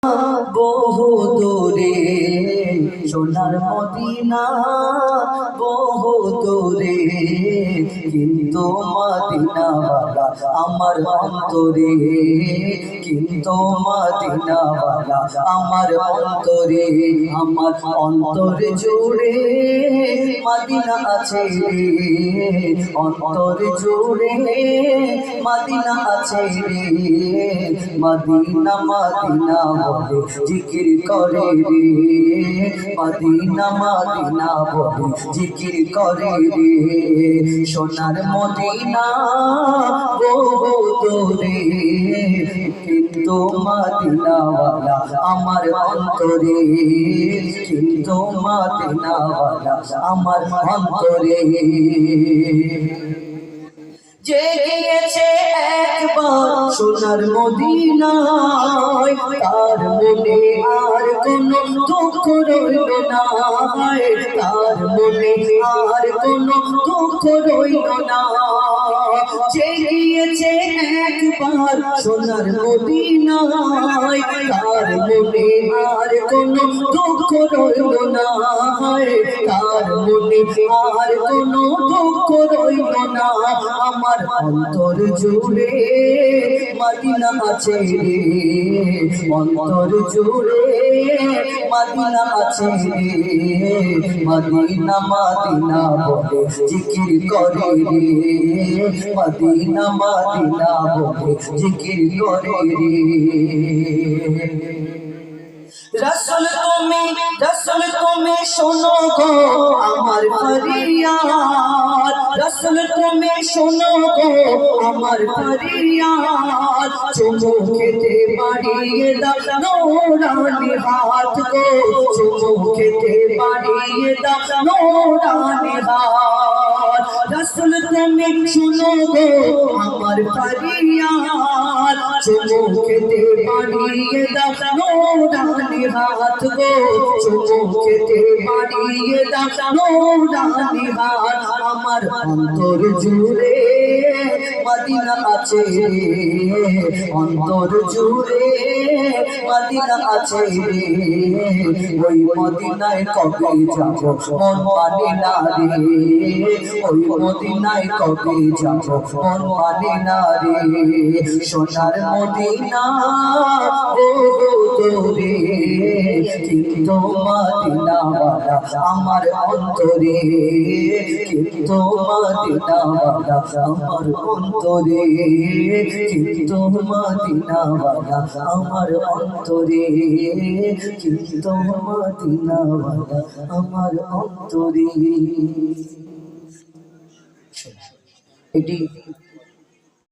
বহু দূরে সোনার মদিনা বহু দূরে, কিন্তু মদিনাওয়ালা আমার অন্তরে, কিন্তু মদিনাওয়ালা আমার অন্তরে, আমার অন্তর জুড়ে মদিনা আছে রে, অন্তর জুড়ে মদিনা আছে রে, মদিনা মদিনা বলে জিকির করে রে, মদিনা মদিনা বলে জিকির করে রে, সোনার মদিনা বহু দূরে, কিন্তু মদিনাওয়ালা আমার অন্তরে, কিন্তু মদিনাওয়ালা আমার অন্তরে। যে গিয়েছে একবার সোনার মদিনায়, তার মনে আর কোনো দুঃখ রইল না, তার মনে আর কোনো দুঃখ রইল না। যে গিয়েছে একবার সোনার মদিনায়, তার মনে আর কোনো দুঃখ রইল না, তার মনে আর কোনো দুঃখ রইল না। আমার অন্তর জুড়ে মদিনা আছে রে, অন্তর জুড়ে মদিনা আছে রে, মদিনা মদিনা বলে জিকির করে রে, মদিনা মদিনা বলে জিকির করে রে। রসুল তুমি শোনো গো আমার ফরিয়াদ, রসুল তুমি শোনো গো আমার ফরিয়াদ, চুমু খেতে বাড়িয়ে দাও নূরানি হাত গো, চুমু খেতে বাড়িয়ে দাও নূরানি হাত। রসুল তুমি শোনো গো আমার ফরিয়াদ, চুমু খেতে বাড়িয়ে দাও নূরানি হাত গো, চুমু খেতে বাড়িয়ে দাও নূরানি হাত। আমার অন্তর জুড়ে মদিনা আছে রে, অন্তর জুড়ে মদিনা আছে রে, ওই মদিনায় কবে যাব মন মানে না রে, ওই মদিনায় কবে যাব মন মানে না রে, সোনার মদিনা বহু দূরে, কিন্তু মদিনাওয়ালা আমার অন্তরে, কিন্তু মদিনাওয়ালা আমার অন্তরে, কিন্তু মদিনাওয়ালা আমার অন্তরে, কিন্তু মদিনাওয়ালা আমার অন্তরে। এটি